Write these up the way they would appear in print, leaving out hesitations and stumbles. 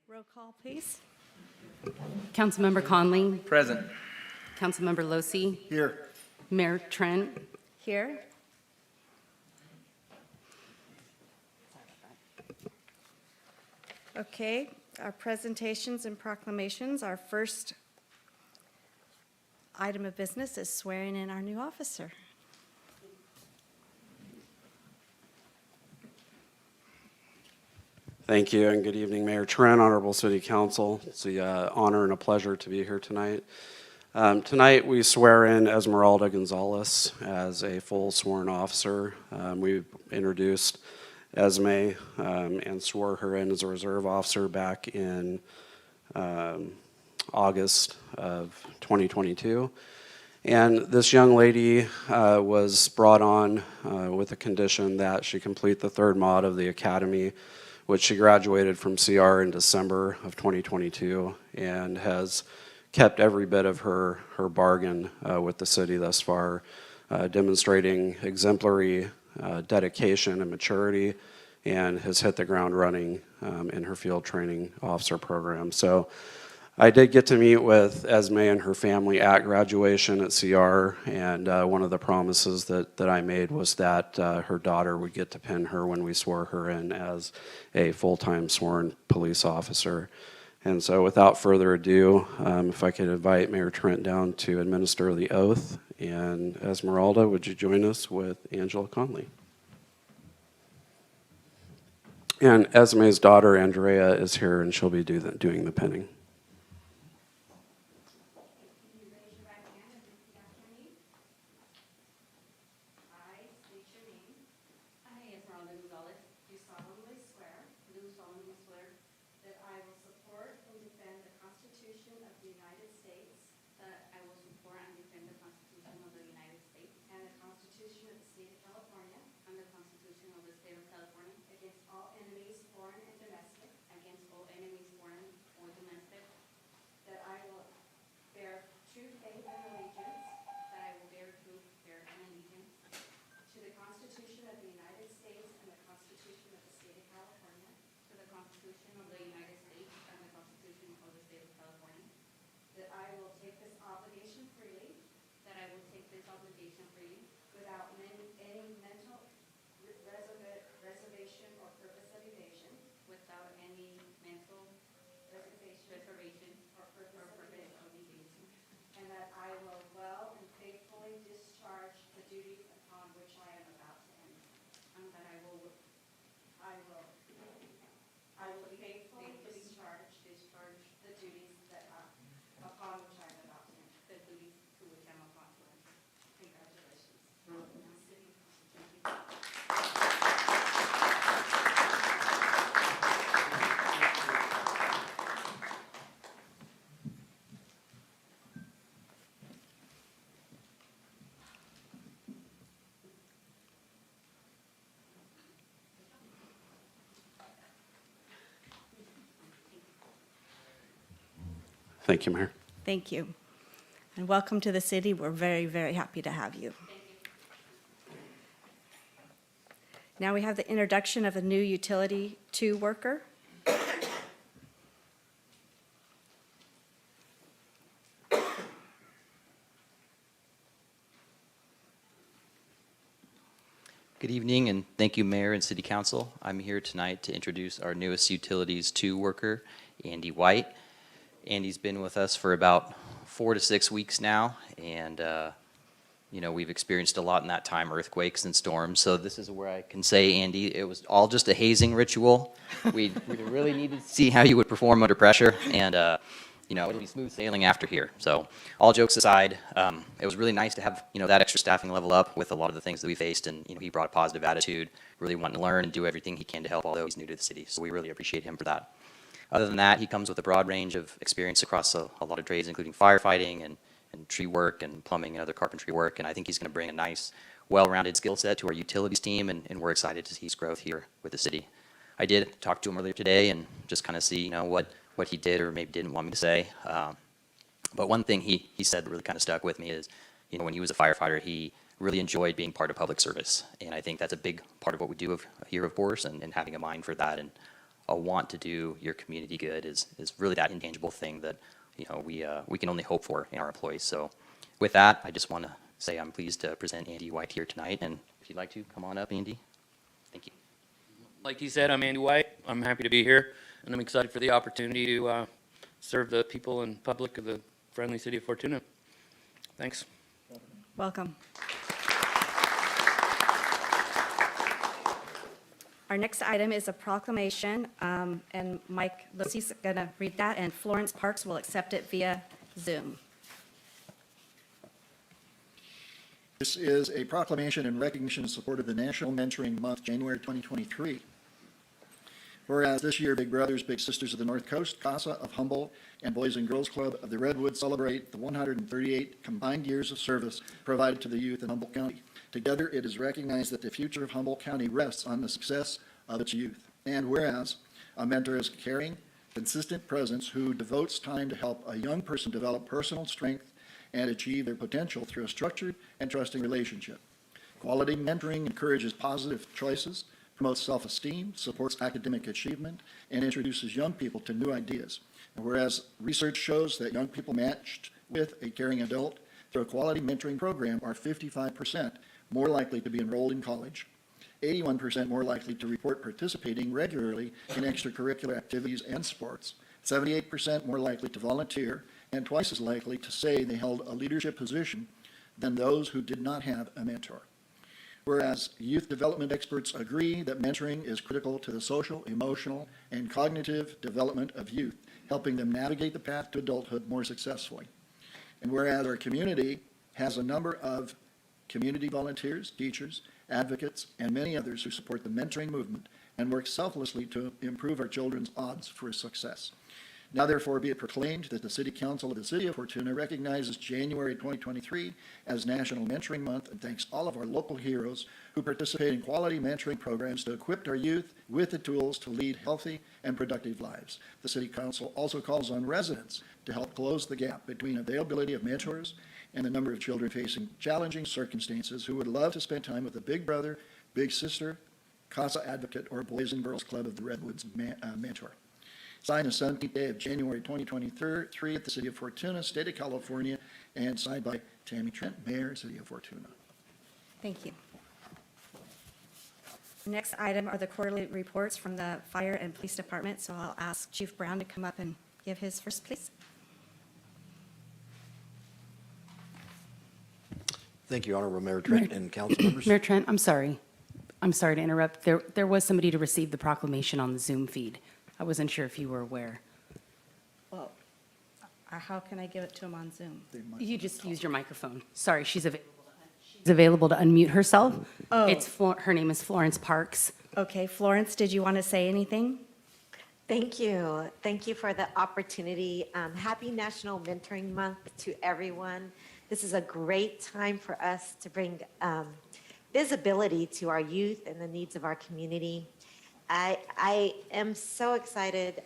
Roll call, please. Councilmember Conley, Present. Councilmember Losi, Here. Mayor Trent. Here. Okay, our presentations and proclamations. Our first item of business is swearing in our new officer. Thank you, and good evening, Mayor Trent, Honorable City Council. It's an honor and a pleasure to be here tonight. Tonight, we swear in Esmeralda Gonzalez as a full sworn officer. We introduced Esme and swore her in as a reserve officer back in August of 2022. And this young lady was brought on with the condition that she complete the third mod of the academy, which she graduated from CR in December of 2022 and has kept every bit of her bargain with the city thus far, demonstrating exemplary dedication and maturity, and has hit the ground running in her field training officer program. So I did get to meet with Esme and her family at graduation at CR, and one of the promises that I made was that her daughter would get to pin her when we swore her in as a full-time sworn police officer. And so without further ado, if I could invite Mayor Trent down to administer the oath, and Esmeralda, would you join us with Angela Conley? And Esme's daughter, Andrea, is here, and she'll be doing the pinning. Thank you, Mayor. Thank you. And welcome to the city. We're very, very happy to have you. Now we have the introduction of a new Utility 2 worker. Good evening, and thank you, Mayor and City Council. I'm here tonight to introduce our newest Utilities 2 worker, Andy White. Andy's been with us for about 4 to 6 weeks now, and you know, we've experienced a lot in that time, earthquakes and storms. So this is where I can say, Andy, it was all just a hazing ritual. We really needed to see how you would perform under pressure, and you know, it'll be smooth sailing after here. So all jokes aside, it was really nice to have, you know, that extra staffing level up with a lot of the things that we faced, and you know, he brought a positive attitude, really wanting to learn and do everything he can to help, although he's new to the city. So we really appreciate him for that. Other than that, he comes with a broad range of experience across a lot of trades, including firefighting and tree work and plumbing and other carpentry work. And I think he's going to bring a nice, well-rounded skill set to our utilities team, and we're excited to see his growth here with the city. I did talk to him earlier today and just kind of see, you know, what he did or maybe didn't want me to say. But one thing he said that really kind of stuck with me is, you know, when he was a firefighter, he really enjoyed being part of public service. And I think that's a big part of what we do here, of course, and having a mind for that. And a want to do your community good is really that intangible thing that, we can only hope for in our employees. So with that, I just want to say I'm pleased to present Andy White here tonight. And if you'd like to, come on up, Andy. Thank you. Like he said, I'm Andy White. I'm happy to be here, and I'm excited for the opportunity to serve the people and public of the friendly city of Fortuna. Thanks. Welcome. Our next item is a proclamation, and Mike Lucy's going to read that, and Florence Parks will accept it via Zoom. This is a proclamation in recognition and support of the National Mentoring Month, January 2023. Whereas this year, Big Brothers Big Sisters of the North Coast, CASA of Humboldt, and Boys and Girls Club of the Redwoods celebrate the 138 combined years of service provided to the youth in Humboldt County. Together, it is recognized that the future of Humboldt County rests on the success of its youth. And whereas a mentor is a caring, consistent presence who devotes time to help a young person develop personal strength and achieve their potential through a structured and trusting relationship. Quality mentoring encourages positive choices, promotes self-esteem, supports academic achievement, and introduces young people to new ideas. And whereas research shows that young people matched with a caring adult through a quality mentoring program are 55% more likely to be enrolled in college, 81% more likely to report participating regularly in extracurricular activities and sports, 78% more likely to volunteer, and twice as likely to say they held a leadership position than those who did not have a mentor. Whereas youth development experts agree that mentoring is critical to the social, emotional, and cognitive development of youth, helping them navigate the path to adulthood more successfully. And whereas our community has a number of community volunteers, teachers, advocates, and many others who support the mentoring movement and work selflessly to improve our children's odds for success. Now therefore be it proclaimed that the City Council of the City of Fortuna recognizes January 2023 as National Mentoring Month and thanks all of our local heroes who participate in quality mentoring programs to equip our youth with the tools to lead healthy and productive lives. The City Council also calls on residents to help close the gap between availability of mentors and the number of children facing challenging circumstances who would love to spend time with a big brother, big sister, CASA advocate, or Boys and Girls Club of the Redwoods mentor. Signed the 17th day of January 2023 at the City of Fortuna, State of California, and signed by Tammy Trent, Mayor, City of Fortuna. Thank you. The next item are the quarterly reports from the Fire and Police Department, so I'll ask Chief Brown to come up and give his first, please. Thank you, Honorable Mayor Trent and council members. Mayor Trent, I'm sorry. I'm sorry to interrupt. There was somebody to receive the proclamation on the Zoom feed. I wasn't sure if you were aware. Well, how can I give it to him on Zoom? You just used your microphone. Sorry, she's available to unmute herself. Oh. Her name is Florence Parks. Okay, Florence, did you want to say anything? Thank you. Thank you for the opportunity. Happy National Mentoring Month to everyone. This is a great time for us to bring visibility to our youth and the needs of our community. I am so excited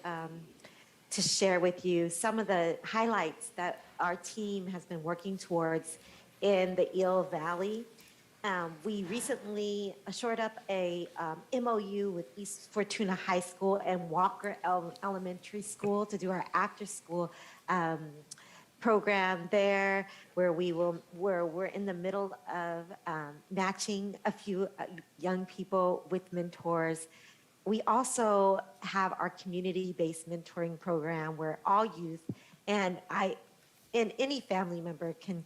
to share with you some of the highlights that our team has been working towards in the Eel Valley. We recently shored up a MOU with East Fortuna High School and Walker Elementary School to do our after-school program there, where we're in the middle of matching a few young people with mentors. We also have our community-based mentoring program where all youth and any family member can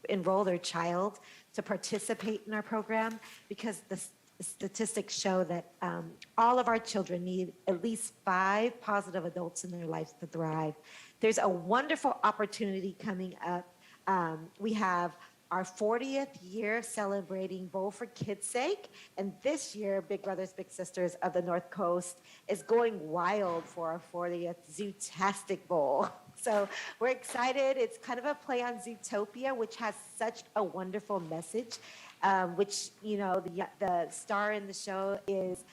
enroll their child to participate in our program, because the statistics show that all of our children need at least 5 positive adults in their lives to thrive. There's a wonderful opportunity coming up. We have our 40th year celebrating Bowl for Kids' Sake, and this year, Big Brothers Big Sisters of the North Coast is going wild for our 40th Zootastic Bowl. So we're excited. It's kind of a play on Zootopia, which has such a wonderful message. which, you know, the star in the show is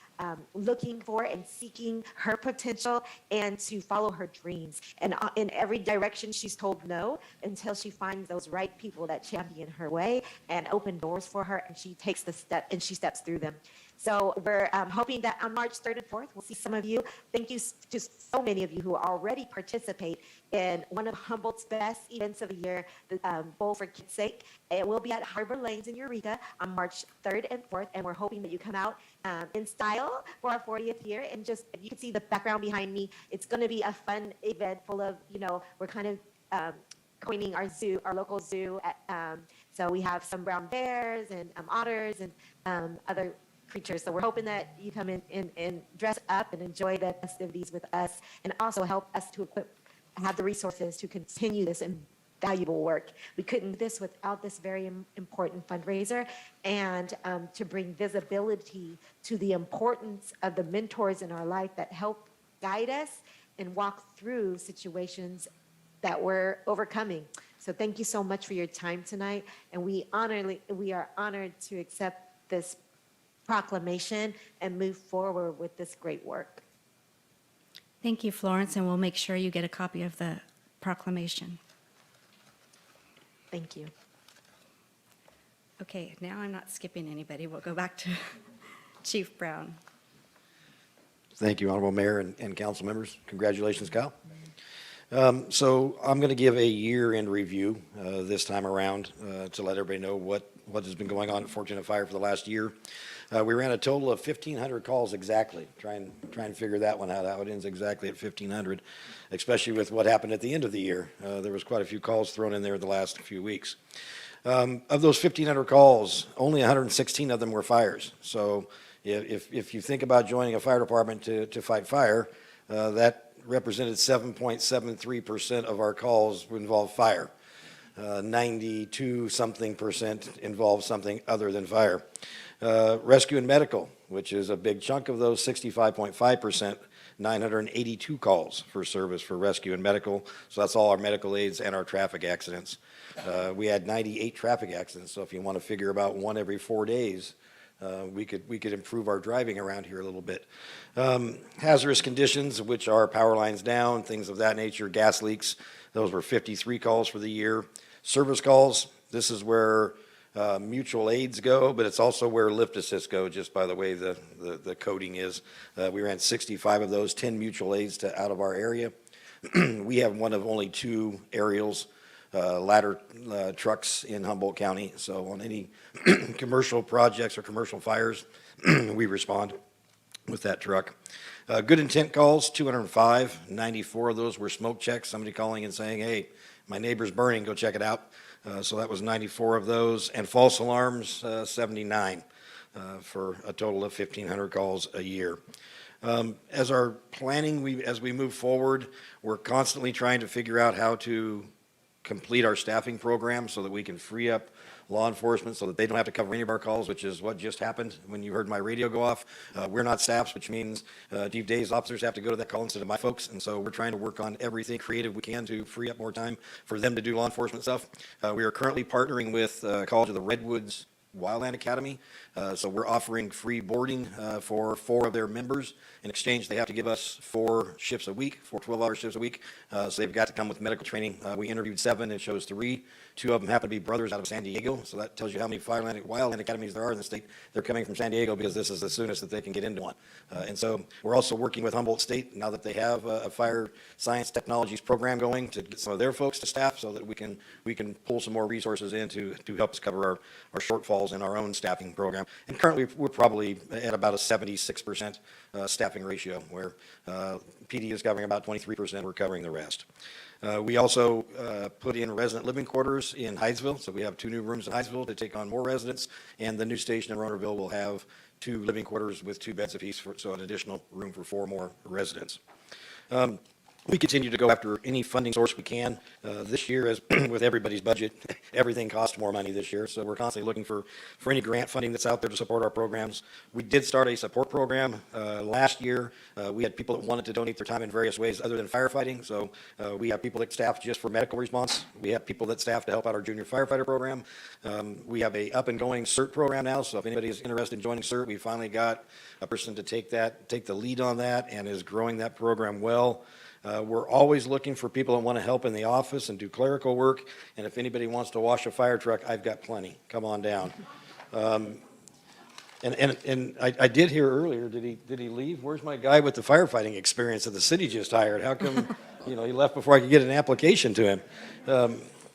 looking for and seeking her potential and to follow her dreams. And in every direction, she's told no until she finds those right people that champion her way and open doors for her, and she takes the step and she steps through them. So we're hoping that on March 3rd and 4th, we'll see some of you. Thank you to so many of you who already participate in one of Humboldt's best events of the year, the Bowl for Kids' Sake. It will be at Harbor Lanes in Eureka on March 3rd and 4th, and we're hoping that you come out in style for our 40th year. And just, if you can see the background behind me, it's going to be a fun event full of, you know, we're kind of coining our zoo, our local zoo. So we have some brown bears and otters and other creatures. So we're hoping that you come in and dress up and enjoy the festivities with us, and also help us to have the resources to continue this invaluable work. We couldn't do this without this very important fundraiser, and to bring visibility to the importance of the mentors in our life that help guide us and walk through situations that we're overcoming. So thank you so much for your time tonight, and we are honored to accept this proclamation and move forward with this great work. Thank you, Florence, and we'll make sure you get a copy of the proclamation. Thank you. Okay, now I'm not skipping anybody. We'll go back to Chief Brown. Thank you, Honorable Mayor and council members. Congratulations, Kyle. So I'm going to give a year-end review this time around to let everybody know what has been going on at Fortuna Fire for the last year. We ran a total of 1,500 calls exactly. Try and figure that one out, how it ends exactly at 1,500, especially with what happened at the end of the year. There was quite a few calls thrown in there the last few weeks. Of those 1,500 calls, only 116 of them were fires. So if you think about joining a fire department to fight fire, that represented 7.73% of our calls would involve fire. 92-something% involved something other than fire. Rescue and medical, which is a big chunk of those, 65.5%, 982 calls for service for rescue and medical. So that's all our medical aids and our traffic accidents. We had 98 traffic accidents. So if you want to figure about one every 4 days, we could improve our driving around here a little bit. Hazardous conditions, which are power lines down, things of that nature, gas leaks. Those were 53 calls for the year. Service calls, this is where mutual aids go, but it's also where lift assists go, just by the way the coding is. We ran 65 of those, 10 mutual aids out of our area. We have one of only 2 aerials, ladder trucks in Humboldt County. So on any commercial projects or commercial fires, we respond with that truck. Good intent calls, 205, 94 of those were smoke checks, somebody calling and saying, hey, my neighbor's burning, go check it out. So that was 94 of those, and false alarms, 79, for a total of 1,500 calls a year. As our planning, as we move forward, we're constantly trying to figure out how to complete our staffing program so that we can free up law enforcement so that they don't have to cover any of our calls, which is what just happened when you heard my radio go off. We're not staffs, which means Chief Day's officers have to go to that call instead of my folks, and so we're trying to work on everything creative we can to free up more time for them to do law enforcement stuff. We are currently partnering with College of the Redwoods Wildland Academy. So we're offering free boarding for 4 of their members. In exchange, they have to give us 4 shifts a week, 4 12-hour shifts a week. So they've got to come with medical training. We interviewed 7, it shows 3. 2 of them happen to be brothers out of San Diego. So that tells you how many Wildland Academies there are in the state. They're coming from San Diego because this is the soonest that they can get into one. And so we're also working with Humboldt State now that they have a fire science technologies program going to get some of their folks to staff so that we can pull some more resources in to help us cover our shortfalls in our own staffing program. And currently, we're probably at about a 76% staffing ratio, where PD is covering about 23%, we're covering the rest. We also put in resident living quarters in Hydesville, so we have 2 new rooms in Hydesville to take on more residents, and the new station in Ronerville will have 2 living quarters with 2 beds apiece, so an additional room for 4 more residents. We continue to go after any funding source we can. This year, as with everybody's budget, everything costs more money this year, so we're constantly looking for any grant funding that's out there to support our programs. We did start a support program last year. We had people that wanted to donate their time in various ways other than firefighting, so we have people that staff just for medical response. We have people that staff to help out our junior firefighter program. We have a up-and-going CERT program now, so if anybody is interested in joining CERT, we finally got a person to take the lead on that and is growing that program well. We're always looking for people that want to help in the office and do clerical work, and if anybody wants to wash a fire truck, I've got plenty. Come on down. And I did hear earlier, did he leave? Where's my guy with the firefighting experience that the city just hired? How come, he left before I could get an application to him?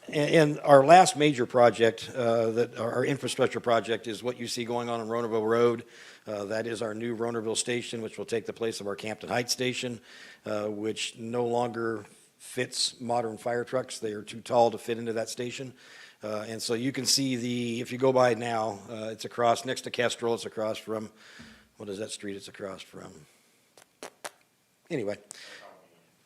And our last major project, our infrastructure project, is what you see going on Ronerville Road. That is our new Ronerville station, which will take the place of our Campton Heights station, which no longer fits modern fire trucks. They are too tall to fit into that station. And so you can see if you go by now, it's across, next to Kestrel, it's across from, what is that street it's across from? Anyway.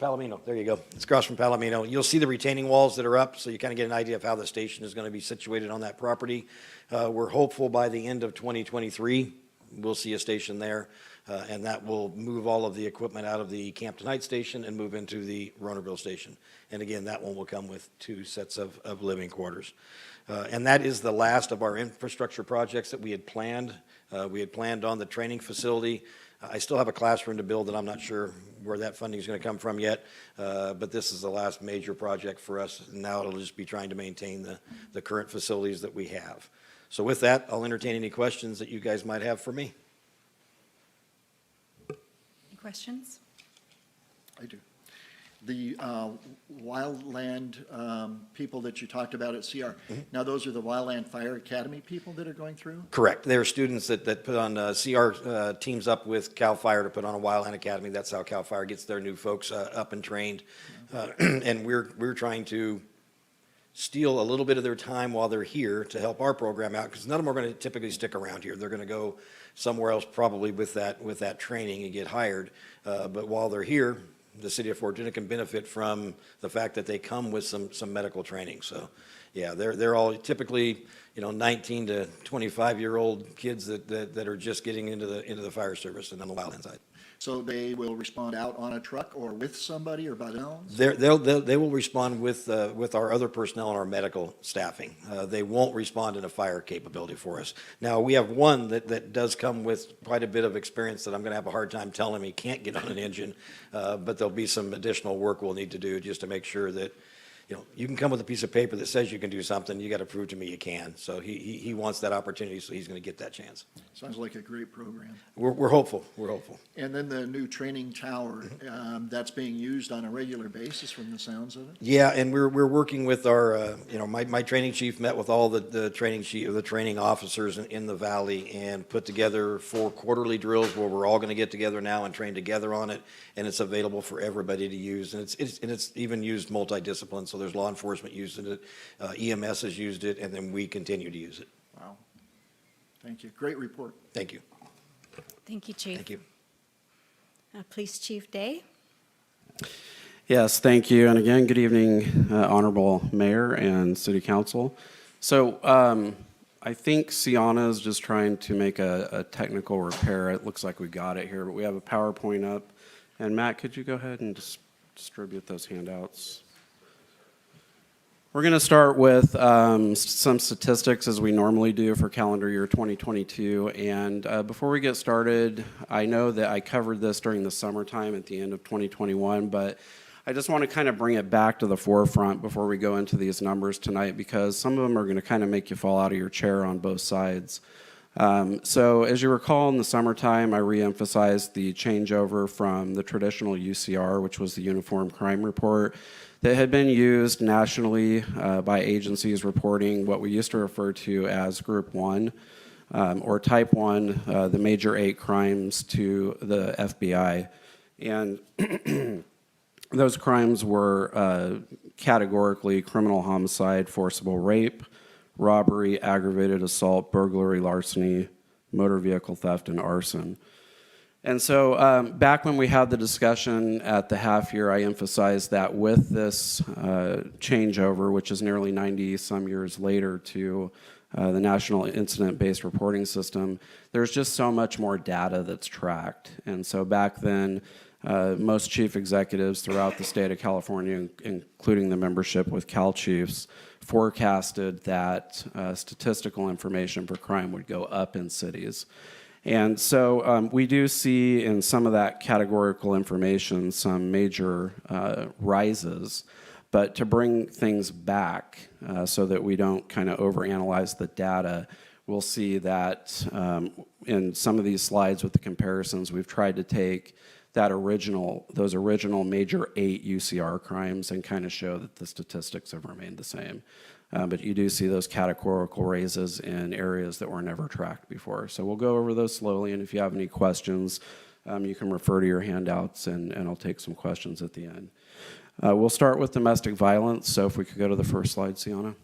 Palomino, there you go. It's across from Palomino. You'll see the retaining walls that are up, so you kind of get an idea of how the station is going to be situated on that property. We're hopeful by the end of 2023, we'll see a station there, and that will move all of the equipment out of the Campton Heights station and move into the Ronerville station. And again, that one will come with 2 sets of living quarters. And that is the last of our infrastructure projects that we had planned. We had planned on the training facility. I still have a classroom to build, and I'm not sure where that funding is going to come from yet, but this is the last major project for us. Now it'll just be trying to maintain the current facilities that we have. So with that, I'll entertain any questions that you guys might have for me. Any questions? I do. The wildland people that you talked about at CR, now those are the Wildland Fire Academy people that are going through? Correct. They're students that put on, CR teams up with CAL FIRE to put on a Wildland Academy. That's how CAL FIRE gets their new folks up and trained. And we're trying to steal a little bit of their time while they're here to help our program out, because none of them are going to typically stick around here. They're going to go somewhere else probably with that training and get hired. But while they're here, the city of Fortuna can benefit from the fact that they come with some medical training. So, yeah, they're all typically 19 to 25-year-old kids that are just getting into the fire service and on the wildland side. So they will respond out on a truck or with somebody or by themselves? They will respond with our other personnel and our medical staffing. They won't respond in a fire capability for us. Now, we have one that does come with quite a bit of experience that I'm going to have a hard time telling him he can't get on an engine, but there'll be some additional work we'll need to do just to make sure that you can come with a piece of paper that says you can do something, you got to prove to me you can. So he wants that opportunity, so he's going to get that chance. Sounds like a great program. We're hopeful. We're hopeful. And then the new training tower, that's being used on a regular basis from the sounds of it? Yeah, and we're working with our, my training chief met with all the training officers in the valley and put together 4 quarterly drills where we're all going to get together now and train together on it, and it's available for everybody to use, and it's even used multidiscipline. So there's law enforcement using it, EMS has used it, and then we continue to use it. Wow. Thank you. Great report. Thank you. Thank you, Chief. Thank you. Police Chief Day? Yes, thank you. And again, good evening, Honorable Mayor and City Council. So I think Sienna is just trying to make a technical repair. It looks like we got it here, but we have a PowerPoint up. And Matt, could you go ahead and just distribute those handouts? We're going to start with some statistics as we normally do for calendar year 2022. And before we get started, I know that I covered this during the summertime at the end of 2021, but I just want to kind of bring it back to the forefront before we go into these numbers tonight, because some of them are going to kind of make you fall out of your chair on both sides. So as you recall, in the summertime, I reemphasized the changeover from the traditional UCR, which was the Uniform Crime Report, that had been used nationally by agencies reporting what we used to refer to as Group 1, or Type 1, the major 8 crimes to the FBI. And those crimes were categorically criminal homicide, forcible rape, robbery, aggravated assault, burglary, larceny, motor vehicle theft, and arson. And so back when we had the discussion at the half year, I emphasized that with this changeover, which is nearly 90 some years later to the National Incident-Based Reporting System, there's just so much more data that's tracked. And so back then, most chief executives throughout the state of California, including the membership with Cal Chiefs, forecasted that statistical information for crime would go up in cities. And so we do see in some of that categorical information some major rises, but to bring things back so that we don't kind of overanalyze the data, we'll see that in some of these slides with the comparisons, we've tried to take those original major 8 UCR crimes and kind of show that the statistics have remained the same. But you do see those categorical raises in areas that were never tracked before. So we'll go over those slowly, and if you have any questions, you can refer to your handouts, and I'll take some questions at the end. We'll start with domestic violence, so if we could go to the first slide, Sienna.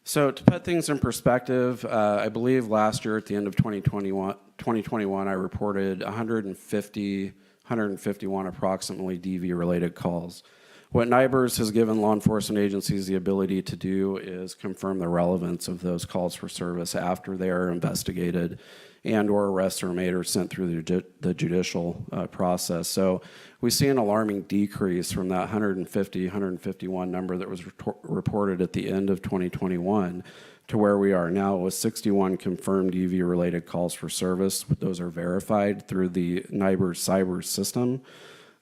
So to put things in perspective, I believe last year at the end of 2021, I reported 151 approximately DV-related calls. What NIBRS has given law enforcement agencies the ability to do is confirm the relevance of those calls for service after they are investigated and or arrests are made or sent through the judicial process. So we see an alarming decrease from that 151 number that was reported at the end of 2021 to where we are now with 61 confirmed DV-related calls for service. Those are verified through the NIBRS cyber system.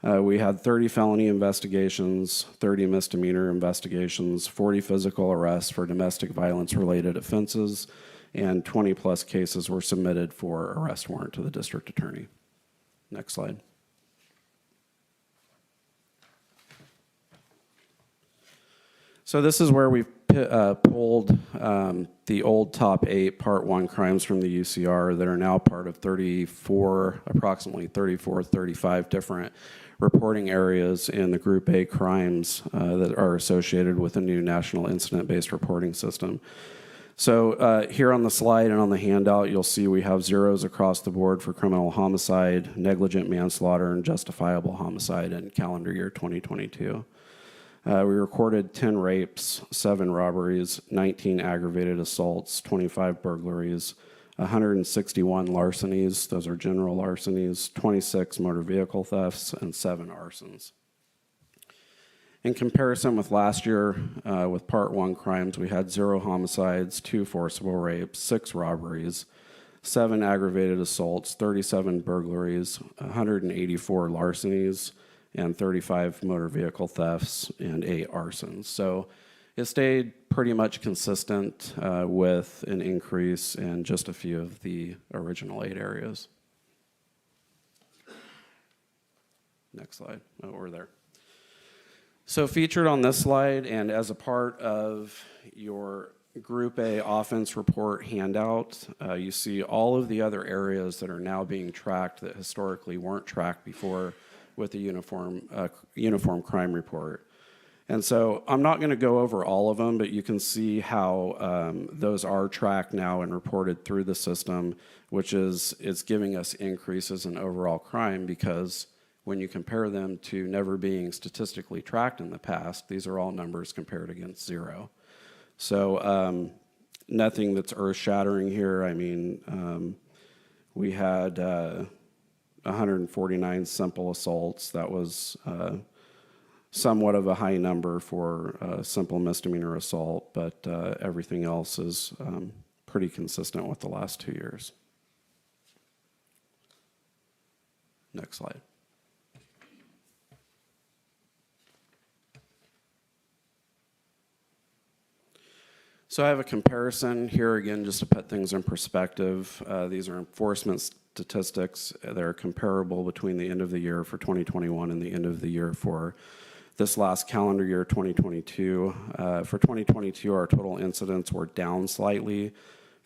We had 30 felony investigations, 30 misdemeanor investigations, 40 physical arrests for domestic violence-related offenses, and 20-plus cases were submitted for arrest warrant to the district attorney. Next slide. So this is where we've pulled the old top 8 Part 1 crimes from the UCR that are now part of approximately 34, 35 different reporting areas in the Group A crimes that are associated with the new National Incident-Based Reporting System. So here on the slide and on the handout, you'll see we have zeros across the board for criminal homicide, negligent manslaughter, and justifiable homicide in calendar year 2022. We recorded 10 rapes, 7 robberies, 19 aggravated assaults, 25 burglaries, 161 larcenies, those are general larcenies, 26 motor vehicle thefts, and 7 arsons. In comparison with last year, with Part 1 crimes, we had 0 homicides, 2 forcible rapes, 6 robberies, 7 aggravated assaults, 37 burglaries, 184 larcenies, and 35 motor vehicle thefts, and 8 arsons. So it stayed pretty much consistent with an increase in just a few of the original 8 areas. Next slide. Oh, we're there. So featured on this slide and as a part of your Group A offense report handout, you see all of the other areas that are now being tracked that historically weren't tracked before with the uniform crime report. And so I'm not going to go over all of them, but you can see how those are tracked now and reported through the system, which is it's giving us increases in overall crime because when you compare them to never being statistically tracked in the past, these are all numbers compared against 0. So nothing that's earth-shattering here. I mean, we had 149 simple assaults. That was somewhat of a high number for simple misdemeanor assault, but everything else is pretty consistent with the last 2 years. Next slide. So I have a comparison here again just to put things in perspective. These are enforcement statistics that are comparable between the end of the year for 2021 and the end of the year for this last calendar year, 2022. For 2022, our total incidents were down slightly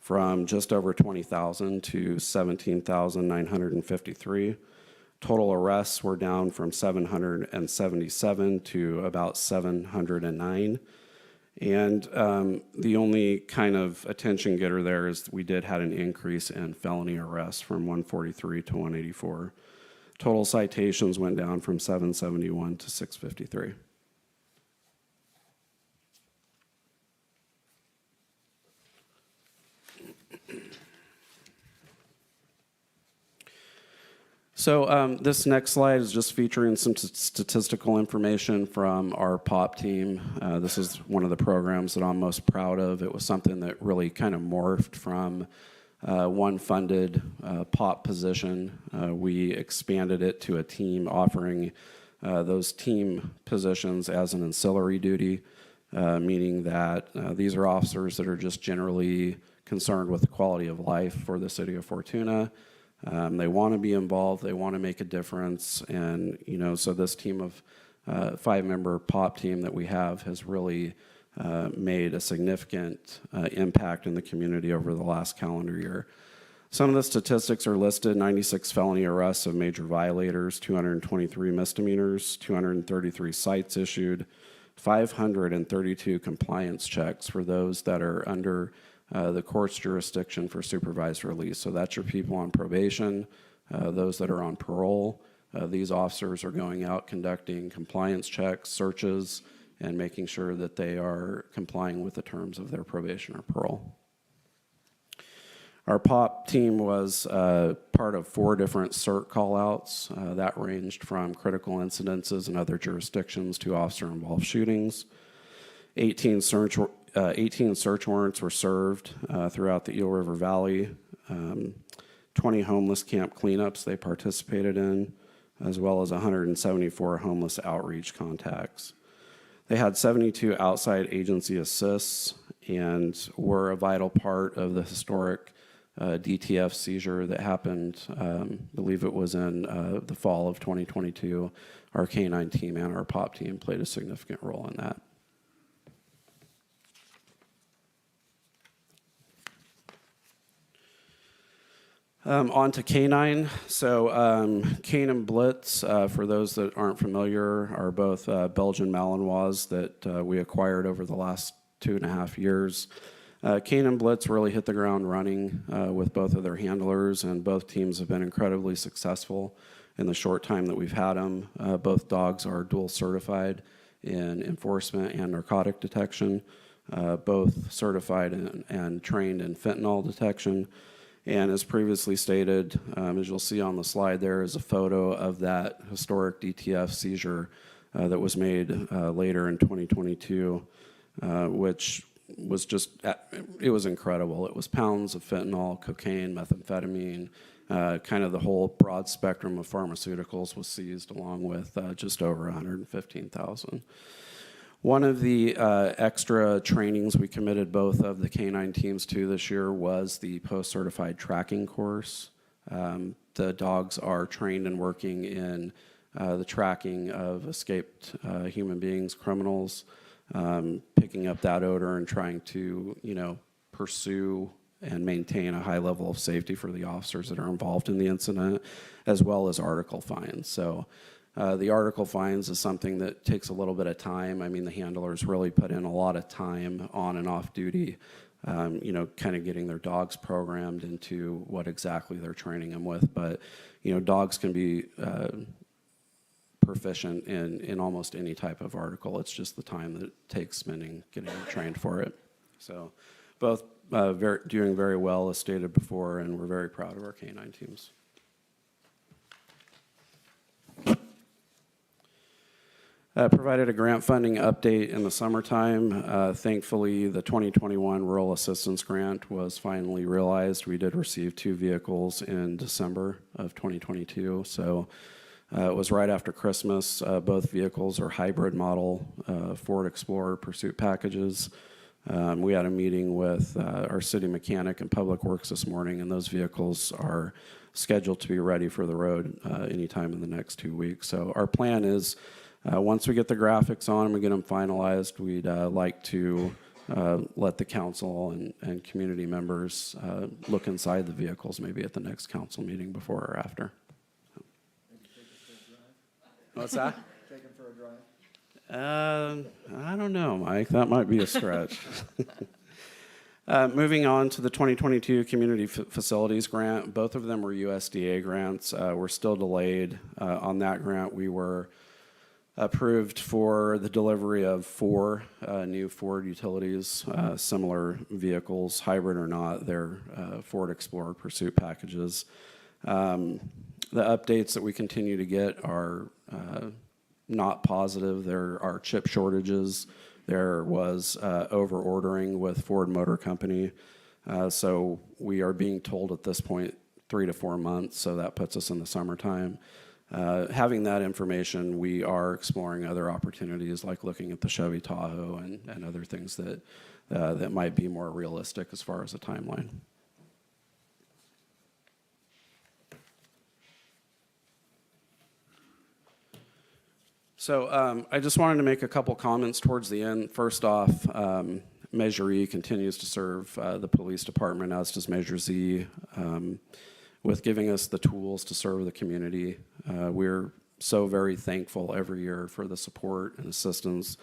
from just over 20,000 to 17,953. Total arrests were down from 777 to about 709. And the only kind of attention getter there is we did had an increase in felony arrests from 143 to 184. Total citations went down from 771 to 653. So this next slide is just featuring some statistical information from our POP team. This is one of the programs that I'm most proud of. It was something that really kind of morphed from one funded POP position. We expanded it to a team, offering those team positions as an ancillary duty, meaning that these are officers that are just generally concerned with the quality of life for the city of Fortuna. They want to be involved, they want to make a difference, and so this team of 5-member POP team that we have has really made a significant impact in the community over the last calendar year. Some of the statistics are listed: 96 felony arrests of major violators, 223 misdemeanors, 233 cites issued, 532 compliance checks for those that are under the court's jurisdiction for supervised release. So that's your people on probation, those that are on parole. These officers are going out conducting compliance checks, searches, and making sure that they are complying with the terms of their probation or parole. Our POP team was part of 4 different CERT callouts that ranged from critical incidences in other jurisdictions to officer-involved shootings. 18 search warrants were served throughout the Eel River Valley. 20 homeless camp cleanups they participated in, as well as 174 homeless outreach contacts. They had 72 outside agency assists and were a vital part of the historic DTF seizure that happened, I believe it was in the fall of 2022. Our K-9 team and our POP team played a significant role in that. On to K-9. So Cane and Blitz, for those that aren't familiar, are both Belgian Malinois that we acquired over the last 2.5 years. Cane and Blitz really hit the ground running with both of their handlers, and both teams have been incredibly successful in the short time that we've had them. Both dogs are dual certified in enforcement and narcotic detection, both certified and trained in fentanyl detection. And as previously stated, as you'll see on the slide, there is a photo of that historic DTF seizure that was made later in 2022, which was just, it was incredible. It was pounds of fentanyl, cocaine, methamphetamine, kind of the whole broad spectrum of pharmaceuticals was seized, along with just over 115,000. One of the extra trainings we committed both of the K-9 teams to this year was the post-certified tracking course. The dogs are trained and working in the tracking of escaped human beings, criminals, picking up that odor and trying to, pursue and maintain a high level of safety for the officers that are involved in the incident, as well as article fines. So the article fines is something that takes a little bit of time. I mean, the handlers really put in a lot of time on and off duty, kind of getting their dogs programmed into what exactly they're training them with. But, dogs can be proficient in almost any type of article. It's just the time that it takes spending getting trained for it. So both doing very well, as stated before, and we're very proud of our K-9 teams. Provided a grant funding update in the summertime. Thankfully, the 2021 Rural Assistance Grant was finally realized. We did receive 2 vehicles in December of 2022. So it was right after Christmas. Both vehicles are hybrid model Ford Explorer Pursuit packages. We had a meeting with our city mechanic and Public Works this morning, and those vehicles are scheduled to be ready for the road anytime in the next 2 weeks. So our plan is, once we get the graphics on and we get them finalized, we'd like to let the council and community members look inside the vehicles, maybe at the next council meeting before or after. What's that? Take them for a drive. I don't know, Mike. That might be a stretch. Moving on to the 2022 Community Facilities Grant, both of them were USDA grants. We're still delayed on that grant. We were approved for the delivery of 4 new Ford utilities, similar vehicles, hybrid or not. They're Ford Explorer Pursuit packages. The updates that we continue to get are not positive. There are chip shortages. There was over-ordering with Ford Motor Company. So we are being told at this point 3 to 4 months, so that puts us in the summertime. Having that information, we are exploring other opportunities like looking at the Chevy Tahoe and other things that, that might be more realistic as far as a timeline. So I just wanted to make a couple comments towards the end. First off, Measure E continues to serve the police department, as does Measure Z, with giving us the tools to serve the community. We're so very thankful every year for the support and assistance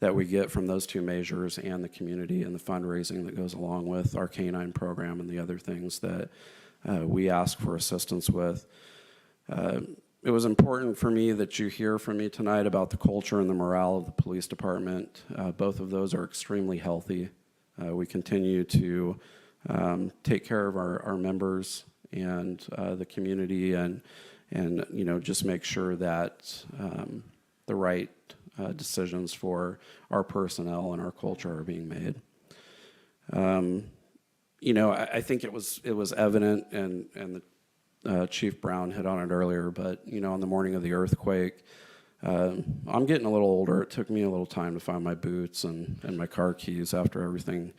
that we get from those 2 measures and the community and the fundraising that goes along with our canine program and the other things that we ask for assistance with. It was important for me that you hear from me tonight about the culture and the morale of the police department. Both of those are extremely healthy. We continue to take care of our members and the community and you know, just make sure that the right decisions for our personnel and our culture are being made. You know, I think it was evident, and the Chief Brown hit on it earlier, but you know, on the morning of the earthquake, I'm getting a little older. It took me a little time to find my boots and my car keys after everything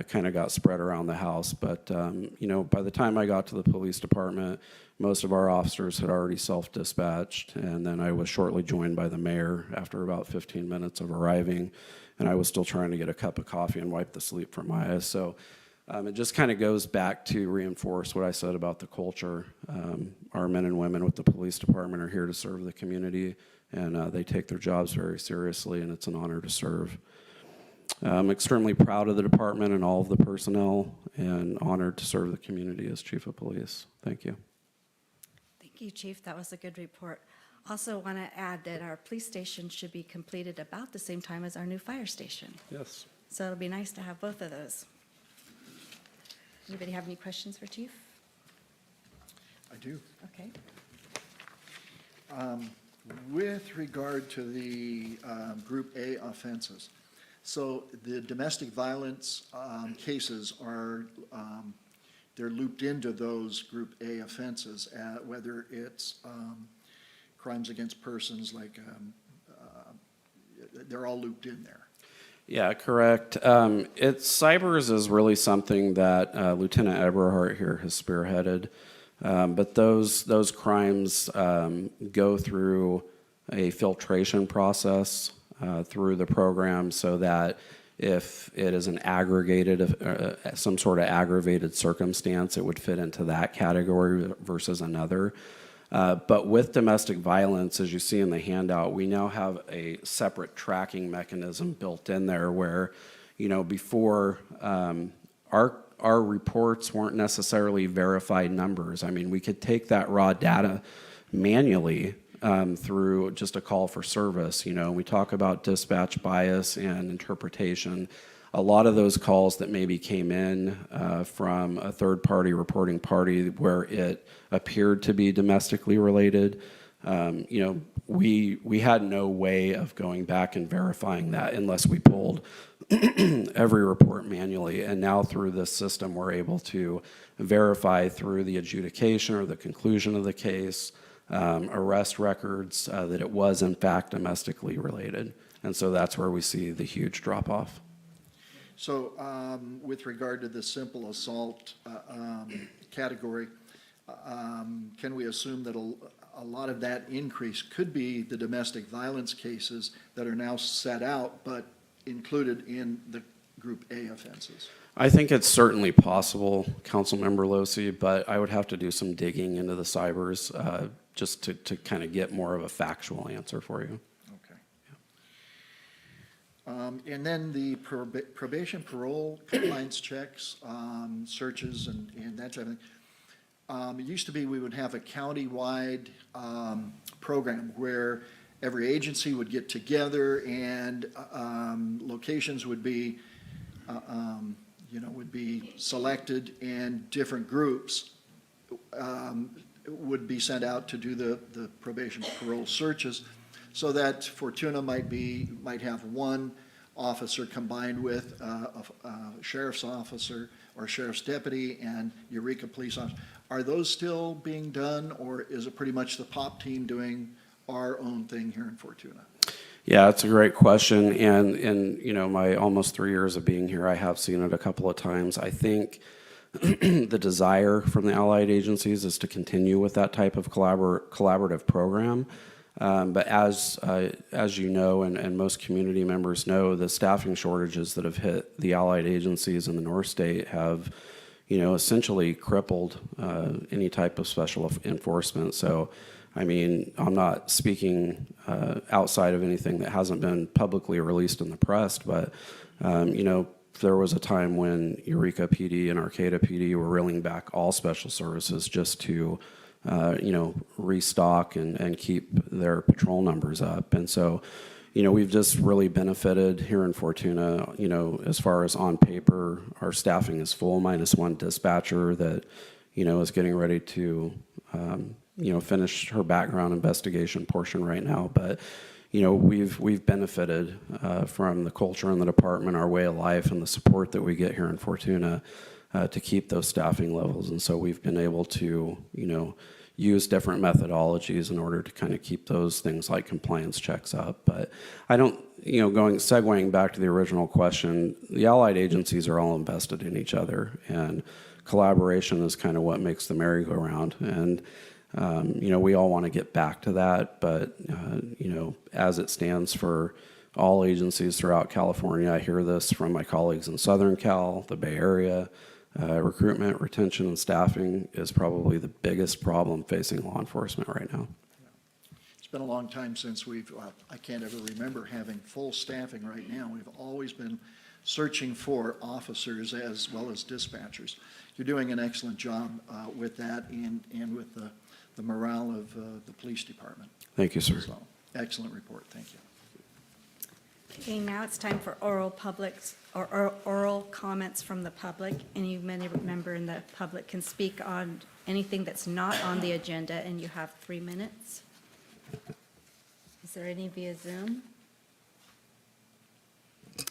kind of got spread around the house. But you know, by the time I got to the police department, most of our officers had already self-dispatched, and then I was shortly joined by the mayor after about 15 minutes of arriving, and I was still trying to get a cup of coffee and wipe the sleep from my eyes. So it just kind of goes back to reinforce what I said about the culture. Our men and women with the police department are here to serve the community, and they take their jobs very seriously, and it's an honor to serve. I'm extremely proud of the department and all of the personnel, and honored to serve the community as Chief of Police. Thank you. Thank you, Chief. That was a good report. Also want to add that our police station should be completed about the same time as our new fire station. Yes. So it'll be nice to have both of those. Anybody have any questions for Chief? I do. Okay. With regard to the Group A offenses, so the domestic violence cases are, they're looped into those Group A offenses, whether it's crimes against persons, like they're all looped in there. Yeah, correct. Cybers is really something that Lieutenant Eberhardt here has spearheaded. But those crimes go through a filtration process through the program, so that if it is an aggregated, some sort of aggravated circumstance, it would fit into that category versus another. But with domestic violence, as you see in the handout, we now have a separate tracking mechanism built in there where, you know, before our reports weren't necessarily verified numbers. I mean, we could take that raw data manually through just a call for service. You know, we talk about dispatch bias and interpretation. A lot of those calls that maybe came in from a third-party reporting party where it appeared to be domestically related, you know, we had no way of going back and verifying that unless we pulled every report manually. And now through this system, we're able to verify through the adjudication or the conclusion of the case, arrest records, that it was in fact domestically related. And so that's where we see the huge drop-off. So with regard to the simple assault category, can we assume that a lot of that increase could be the domestic violence cases that are now set out but included in the Group A offenses? I think it's certainly possible, Councilmember Losi, but I would have to do some digging into the cybers just to kind of get more of a factual answer for you. Okay. And then the probation parole compliance checks, searches and that type of thing. It used to be we would have a county-wide program where every agency would get together and locations would be, would be selected and different groups would be sent out to do the probation parole searches, so that Fortuna might have one officer combined with a sheriff's officer or sheriff's deputy and Eureka police officer. Are those still being done, or is it pretty much the POP team doing our own thing here in Fortuna? Yeah, it's a great question, and in my almost 3 years of being here, I have seen it a couple of times. I think the desire from the allied agencies is to continue with that type of collaborative program. But as you know, and most community members know, the staffing shortages that have hit the allied agencies in the North State have, essentially crippled any type of special enforcement. So, I mean, I'm not speaking outside of anything that hasn't been publicly released in the press, but, there was a time when Eureka PD and Arcata PD were reeling back all special services just to restock and keep their patrol numbers up. And so, we've just really benefited here in Fortuna, as far as on paper, our staffing is full, minus one dispatcher that, is getting ready to, finish her background investigation portion right now. But, we've benefited from the culture in the department, our way of life, and the support that we get here in Fortuna to keep those staffing levels. And so we've been able to, use different methodologies in order to kind of keep those things like compliance checks up. But I don't, segueing back to the original question, the allied agencies are all invested in each other, and collaboration is kind of what makes the merry-go-round. And, we all want to get back to that, but, as it stands for all agencies throughout California, I hear this from my colleagues in Southern Cal, the Bay Area. Recruitment, retention, and staffing is probably the biggest problem facing law enforcement right now. It's been a long time since I can't ever remember having full staffing right now. We've always been searching for officers as well as dispatchers. You're doing an excellent job with that and with the morale of the police department. Thank you, sir. So, excellent report. Thank you. Okay, now it's time for oral comments from the public. Any member in the public can speak on anything that's not on the agenda, and you have 3 minutes. Is there any via Zoom?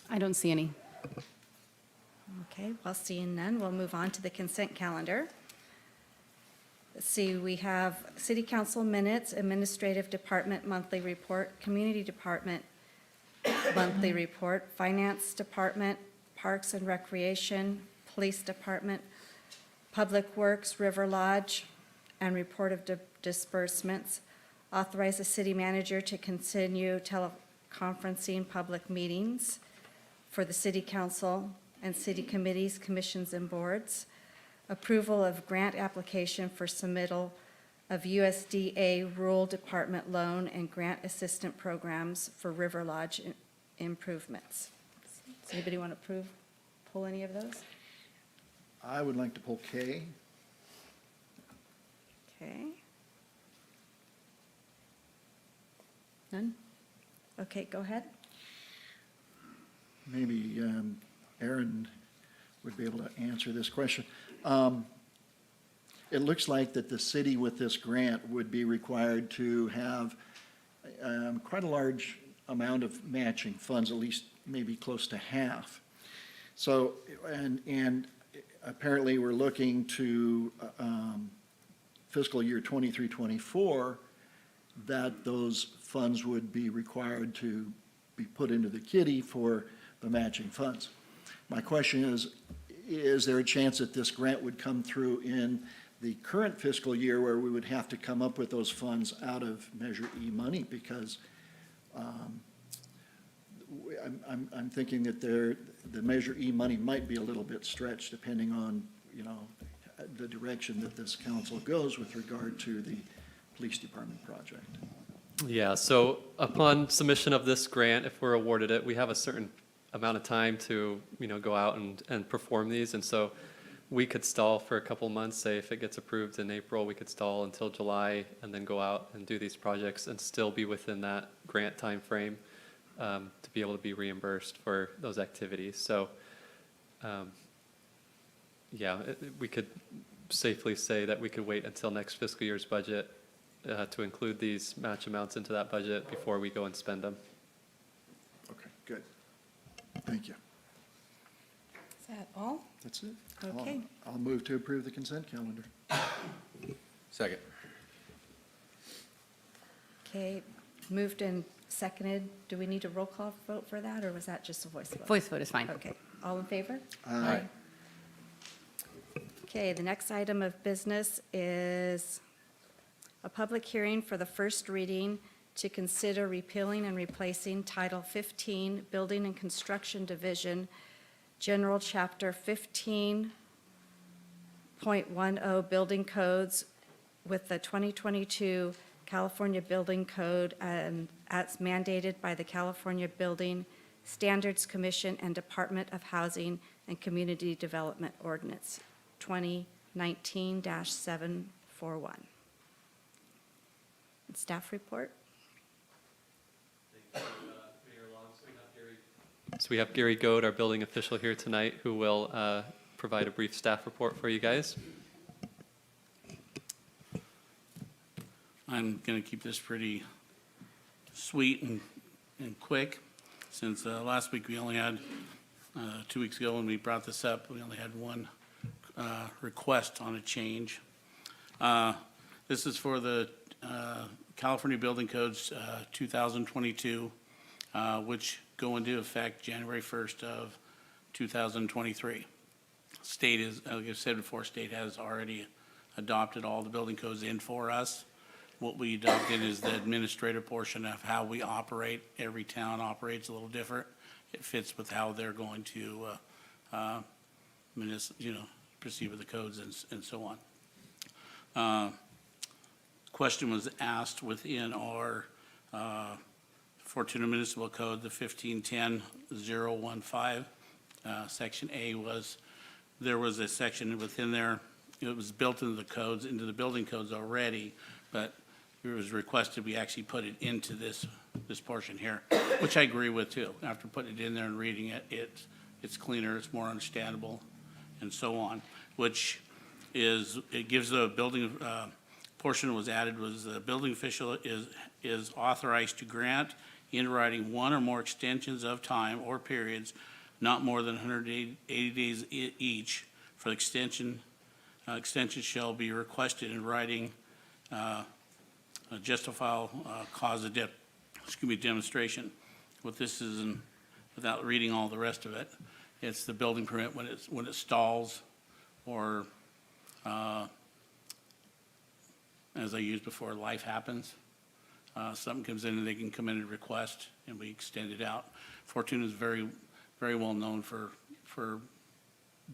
I don't see any. Okay, well, seeing none, we'll move on to the consent calendar. Let's see, we have City Council minutes, Administrative Department monthly report, Community Department monthly report, Finance Department, Parks and Recreation, Police Department, Public Works, River Lodge, and report of disbursements. Authorize the city manager to continue teleconferencing public meetings for the city council and city committees, commissions, and boards. Approval of grant application for submittal of USDA Rural Department loan and grant assistant programs for River Lodge improvements. Does anybody want to pull any of those? I would like to pull K. Okay. None? Okay, go ahead. Maybe Aaron would be able to answer this question. It looks like that the city with this grant would be required to have quite a large amount of matching funds, at least maybe close to half. So, and apparently we're looking to fiscal year 23-24, that those funds would be required to be put into the kitty for the matching funds. My question is there a chance that this grant would come through in the current fiscal year where we would have to come up with those funds out of Measure E money? Because I'm thinking that the Measure E money might be a little bit stretched depending on, the direction that this council goes with regard to the police department project. Yeah, so upon submission of this grant, if we're awarded it, we have a certain amount of time to, go out and perform these. And so we could stall for a couple months, say if it gets approved in April, we could stall until July and then go out and do these projects and still be within that grant timeframe to be able to be reimbursed for those activities. So, we could safely say that we could wait until next fiscal year's budget to include these match amounts into that budget before we go and spend them. Okay, good. Thank you. Is that all? That's it. Okay. I'll move to approve the consent calendar. Second. Okay, moved and seconded. Do we need a roll call vote for that, or was that just a voice vote? Voice vote is fine. Okay, all in favor? Aye. Okay, the next item of business is a public hearing for the first reading to consider repealing and replacing Title 15, Building and Construction Division, General Chapter 15.10 Building Codes with the 2022 California Building Code as mandated by the California Building Standards Commission and Department of Housing and Community Development Ordinance 2019-741. Staff report? So we have Gary Goad, our building official here tonight, who will provide a brief staff report for you guys. I'm going to keep this pretty sweet and quick, since last week we only had, 2 weeks ago when we brought this up, we only had one request on a change. This is for the California Building Codes 2022, which go into effect January 1st of 2023. State is, like I said before, state has already adopted all the building codes in for us. What we adopted is the administrative portion of how we operate. Every town operates a little different. It fits with how they're going to, proceed with the codes and so on. Question was asked within our Fortuna Municipal Code, the 1510-015. Section A was, there was a section within there, it was built into the codes, into the building codes already, but it was requested we actually put it into this portion here, which I agree with too. After putting it in there and reading it, it's cleaner, it's more understandable, and so on, which is, it gives the building, portion was added was the building official is authorized to grant in writing one or more extensions of time or periods not more than 180 days each for the extension. Extension shall be requested in writing, a justifiable cause of demonstration. What this is, and without reading all the rest of it, it's the building permit when it stalls, or as I used before, life happens. Something comes in and they can come in and request, and we extend it out. Fortuna is very, very well known for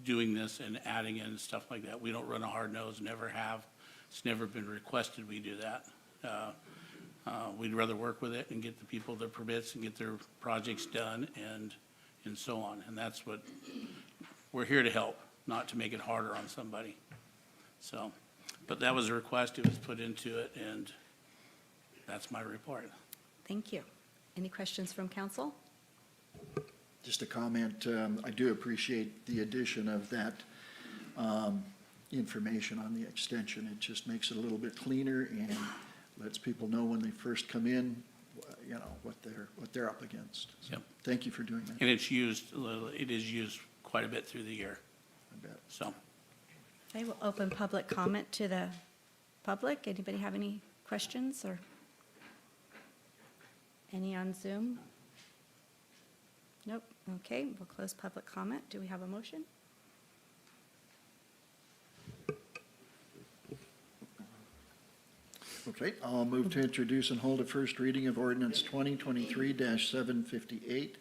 doing this and adding in and stuff like that. We don't run a hard nose, never have. It's never been requested we do that. We'd rather work with it and get the people their permits and get their projects done and so on. And that's what, we're here to help, not to make it harder on somebody. So, but that was a request, it was put into it, and that's my report. Thank you. Any questions from council? Just a comment, I do appreciate the addition of that information on the extension. It just makes it a little bit cleaner and lets people know when they first come in, what they're up against. So, Yep. thank you for doing that. And it is used quite a bit through the year, I bet. so. Okay, we'll open public comment to the public. Anybody have any questions or any on Zoom? Nope. Okay, we'll close public comment. Do we have a motion? Okay, I'll move to introduce and hold a first reading of ordinance 2023-758.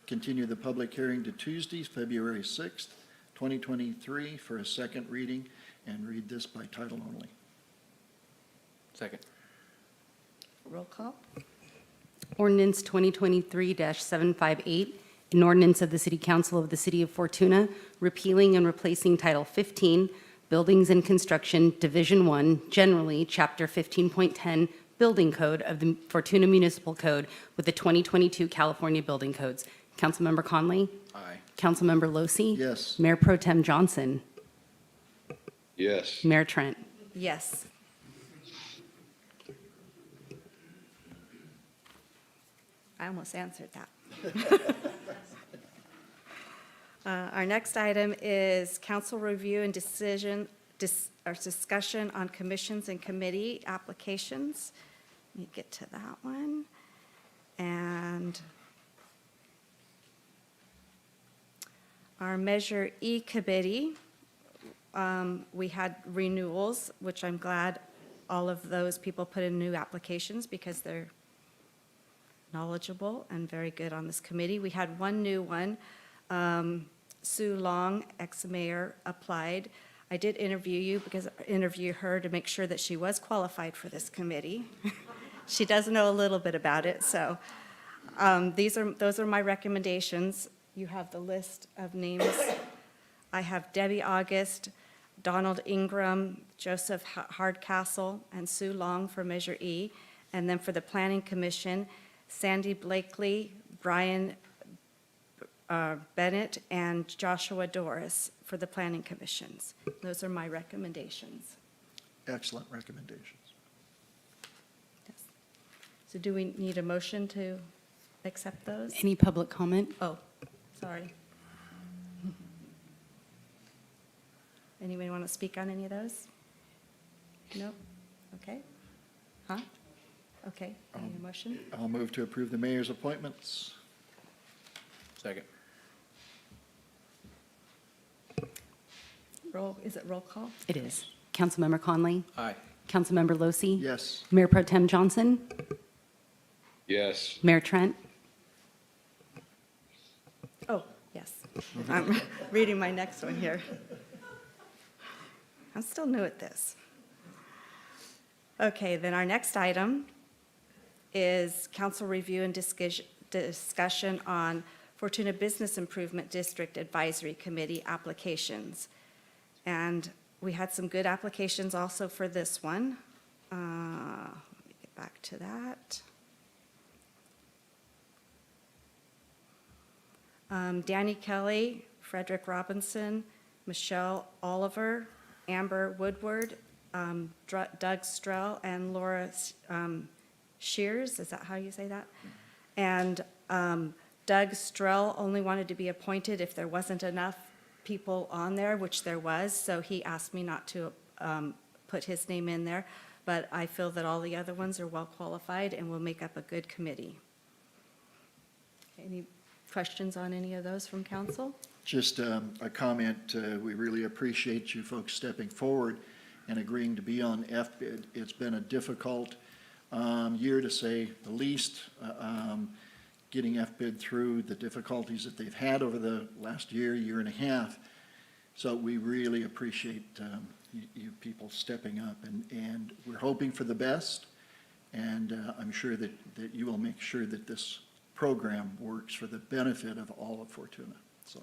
Continue the public hearing to Tuesday, February 6th, 2023 for a second reading, and read this by title only. Second. Roll call? Ordinance 2023-758, an ordinance of the City Council of the City of Fortuna repealing and replacing Title 15, Buildings and Construction, Division 1, generally, Chapter 15.10, Building Code of the Fortuna Municipal Code with the 2022 California Building Codes. Councilmember Conley? Aye. Councilmember Losi? Yes. Mayor Pro Tem Johnson? Yes. Mayor Trent? Yes. I almost answered that. Our next item is council review and decision, or discussion on commissions and committee applications. Let me get to that one. And our Measure E committee, we had renewals, which I'm glad all of those people put in new applications because they're knowledgeable and very good on this committee. We had one new one. Sue Long, ex-mayor, applied. I did interview her to make sure that she was qualified for this committee. She does know a little bit about it, so those are my recommendations. You have the list of names. I have Debbie August, Donald Ingram, Joseph Hardcastle, and Sue Long for Measure E. And then for the Planning Commission, Sandy Blakely, Brian Bennett, and Joshua Doris for the Planning Commissions. Those are my recommendations. Excellent recommendations. Yes. So do we need a motion to accept those? Any public comment? Oh, sorry. Anybody want to speak on any of those? No? Okay. Huh? Okay, need a motion? I'll move to approve the mayor's appointments. Second. Is it roll call? It is. Councilmember Conley? Aye. Councilmember Losi? Yes. Mayor Pro Tem Johnson? Yes. Mayor Trent? Oh, yes. I'm reading my next one here. I'm still new at this. Okay, then our next item is council review and discussion on Fortuna Business Improvement District Advisory Committee applications. And we had some good applications also for this one. Let me get back to that. Danny Kelly, Frederick Robinson, Michelle Oliver, Amber Woodward, Doug Strell, and Laura Shears, is that how you say that? And Doug Strell only wanted to be appointed if there wasn't enough people on there, which there was, so he asked me not to put his name in there, but I feel that all the other ones are well qualified and will make up a good committee. Any questions on any of those from council? Just a comment, we really appreciate you folks stepping forward and agreeing to be on FBID. It's been a difficult year, to say the least, getting FBID through the difficulties that they've had over the last year, year and a half. So we really appreciate you people stepping up, and we're hoping for the best, and I'm sure that you will make sure that this program works for the benefit of all of Fortuna, so.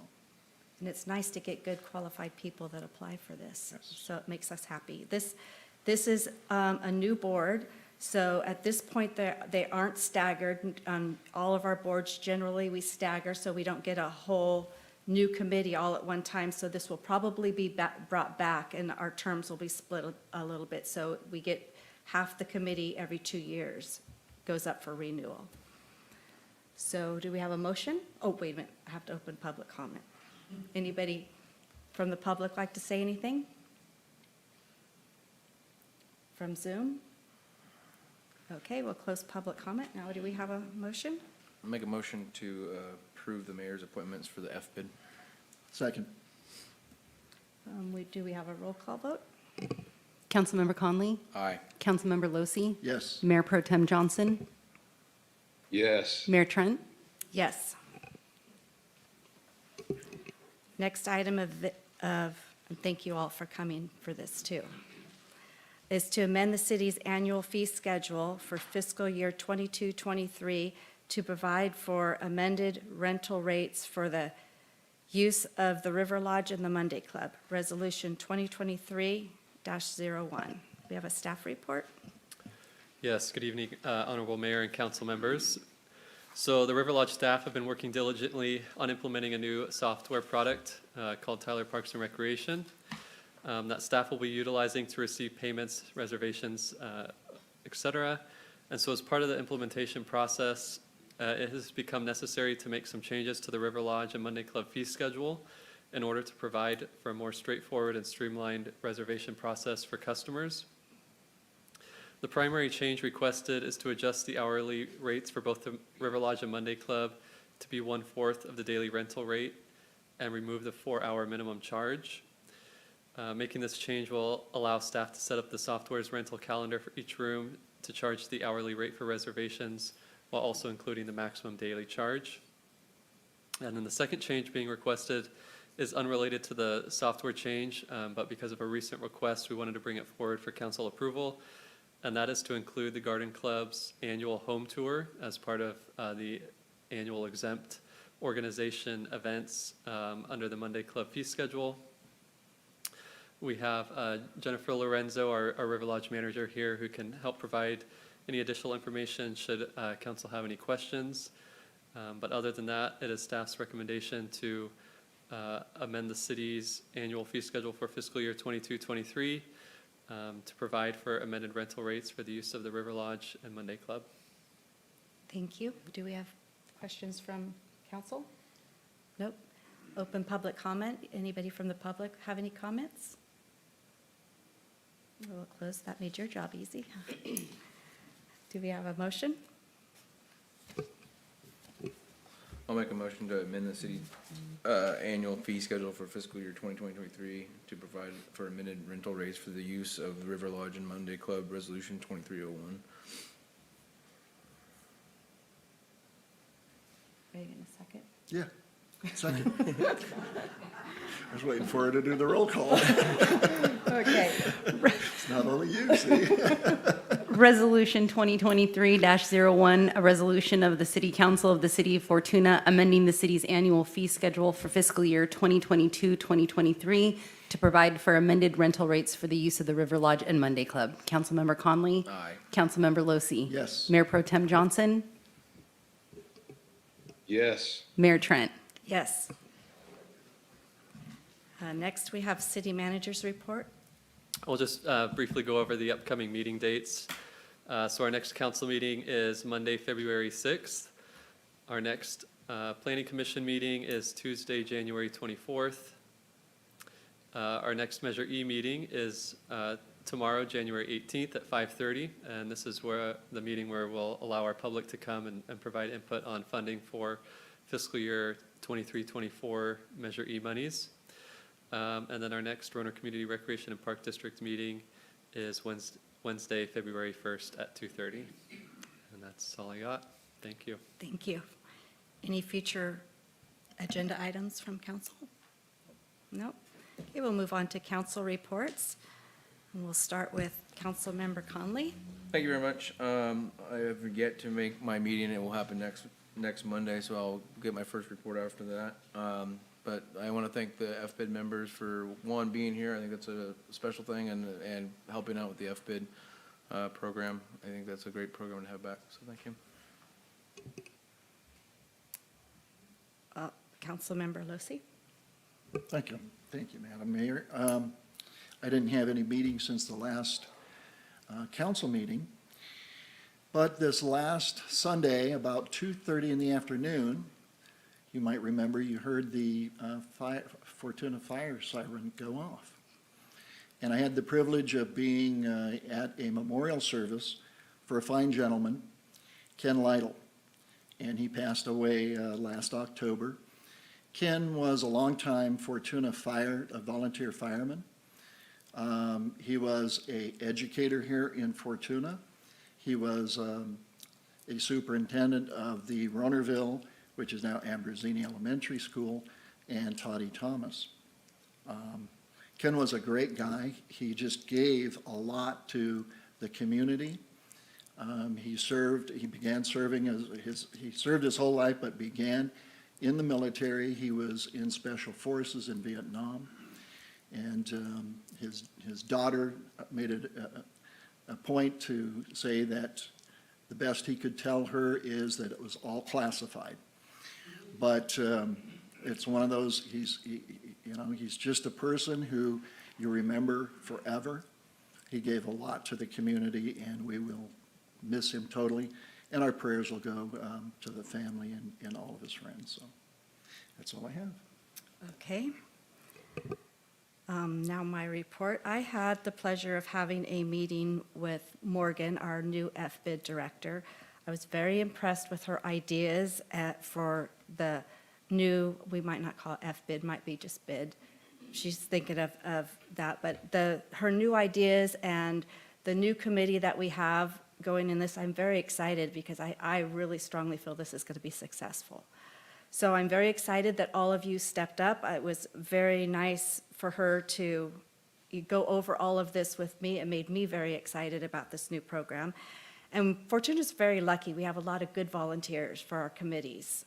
And it's nice to get good qualified people that apply for this. Yes. So it makes us happy. This is a new board, so at this point, they aren't staggered. All of our boards, generally, we stagger, so we don't get a whole new committee all at one time. So this will probably be brought back, and our terms will be split a little bit. So we get half the committee every 2 years, goes up for renewal. So do we have a motion? Oh, wait a minute, I have to open public comment. Anybody from the public like to say anything? From Zoom? Okay, we'll close public comment. Now, do we have a motion? I'll make a motion to approve the mayor's appointments for the FBID. Second. Do we have a roll call vote? Councilmember Conley? Aye. Councilmember Losi? Yes. Mayor Pro Tem Johnson? Yes. Mayor Trent? Yes. Next item and thank you all for coming for this too. is to amend the city's annual fee schedule for fiscal year 22-23 to provide for amended rental rates for the use of the River Lodge and the Monday Club, Resolution 2023-01. We have a staff report. Yes, good evening, Honorable Mayor and council members. So the River Lodge staff have been working diligently on implementing a new software product called Tyler Parks and Recreation that staff will be utilizing to receive payments, reservations, et cetera. And so as part of the implementation process, it has become necessary to make some changes to the River Lodge and Monday Club fee schedule in order to provide for a more straightforward and streamlined reservation process for customers. The primary change requested is to adjust the hourly rates for both the River Lodge and Monday Club to be 1/4 of the daily rental rate and remove the 4-hour minimum charge. Making this change will allow staff to set up the software's rental calendar for each room to charge the hourly rate for reservations while also including the maximum daily charge. And then the second change being requested is unrelated to the software change, but because of a recent request, we wanted to bring it forward for council approval. And that is to include the Garden Club's annual home tour as part of the annual exempt organization events under the Monday Club fee schedule. We have Jennifer Lorenzo, our River Lodge manager here, who can help provide any additional information should council have any questions. But other than that, it is staff's recommendation to amend the city's annual fee schedule for fiscal year 22-23 to provide for amended rental rates for the use of the River Lodge and Monday Club. Thank you. Do we have questions from council? Nope. Open public comment. Anybody from the public have any comments? We'll close. That made your job easy. Do we have a motion? I'll make a motion to amend the city annual fee schedule for fiscal year 2023 to provide for amended rental rates for the use of the River Lodge and Monday Club, Resolution 2301. Are you in a second? Yeah, second. I was waiting for her to do the roll call. Okay. It's not only you, see? Resolution 2023-01, a resolution of the City Council of the City of Fortuna amending the city's annual fee schedule for fiscal year 2022-2023 to provide for amended rental rates for the use of the River Lodge and Monday Club. Councilmember Conley? Aye. Councilmember Losi? Yes. Mayor Pro Tem Johnson? Yes. Mayor Trent? Yes. Next, we have city manager's report. We'll just briefly go over the upcoming meeting dates. So our next council meeting is Monday, February 6th. Our next planning commission meeting is Tuesday, January 24th. Our next Measure E meeting is tomorrow, January 18th at 5:30. And this is where the meeting where we'll allow our public to come and provide input on funding for fiscal year 23-24 Measure E monies. And then our next Roanoke Community Recreation and Park District meeting is Wednesday, February 1st at 2:30. And that's all I got. Thank you. Thank you. Any future agenda items from council? No? Okay, we'll move on to council reports. And we'll start with Councilmember Conley. Thank you very much. I have yet to make my meeting. It will happen next Monday, so I'll get my first report after that. But I want to thank the FBID members for, one, being here. I think that's a special thing, and helping out with the FBID program. I think that's a great program to have back, so thank you. Councilmember Losi. Thank you. Thank you, Madam Mayor. I didn't have any meetings since the last council meeting, but this last Sunday, about 2:30 in the afternoon, you might remember you heard the Fortuna fire siren go off. And I had the privilege of being at a memorial service for a fine gentleman, Ken Lytle, and he passed away last October. Ken was a longtime Fortuna volunteer fireman. He was an educator here in Fortuna. He was a superintendent of the Ronerville, which is now Ambrosini Elementary School, and Toddy Thomas. Ken was a great guy. He just gave a lot to the community. He began serving he served his whole life, but began in the military. He was in Special Forces in Vietnam. And his daughter made it a point to say that the best he could tell her is that it was all classified. But it's one of those, he's just a person who you remember forever. He gave a lot to the community, and we will miss him totally. And our prayers will go to the family and all of his friends. So that's all I have. Okay. Now my report. I had the pleasure of having a meeting with Morgan, our new FBID director. I was very impressed with her ideas for the new, we might not call it FBID, might be just bid. She's thinking of that, but her new ideas and the new committee that we have going in this, I'm very excited because I really strongly feel this is going to be successful. So I'm very excited that all of you stepped up. It was very nice for her to go over all of this with me. It made me very excited about this new program. And Fortuna's very lucky. We have a lot of good volunteers for our committees.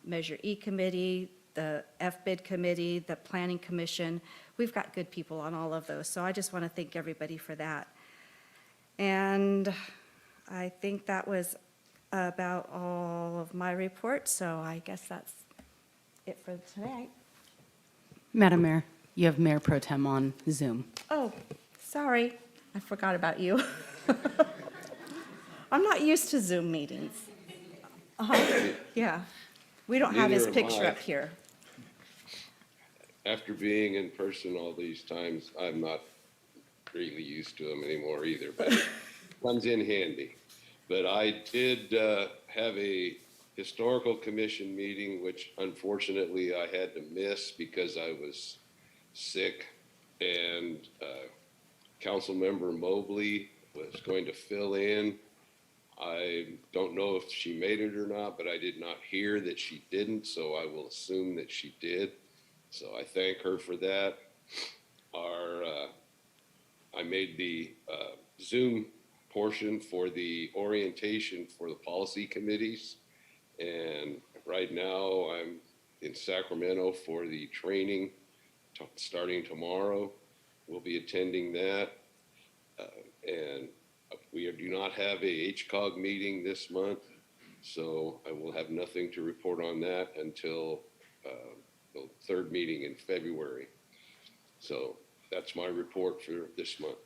Measure E committee, the FBID committee, the planning commission. We've got good people on all of those. So I just want to thank everybody for that. And I think that was about all of my report, so I guess that's it for tonight. Madam Mayor, you have Mayor Pro Tem on Zoom. Oh, sorry, I forgot about you. I'm not used to Zoom meetings. Yeah, we don't have his Neither am picture I. up here. After being in person all these times, I'm not really used to them anymore either, but it comes in handy. But I did have a historical commission meeting, which unfortunately I had to miss because I was sick. And Councilmember Mobley was going to fill in. I don't know if she made it or not, but I did not hear that she didn't, so I will assume that she did. So I thank her for that. I made the Zoom portion for the orientation for the policy committees. And right now I'm in Sacramento for the training starting tomorrow. We'll be attending that. And we do not have a HCOG meeting this month, so I will have nothing to report on that until the third meeting in February. So that's my report for this month.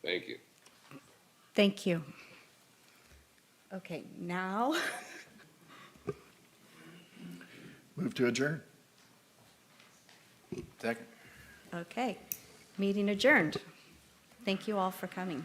Thank you. Thank you. Okay, now, Move to adjourn. Second. okay, meeting adjourned. Thank you all for coming.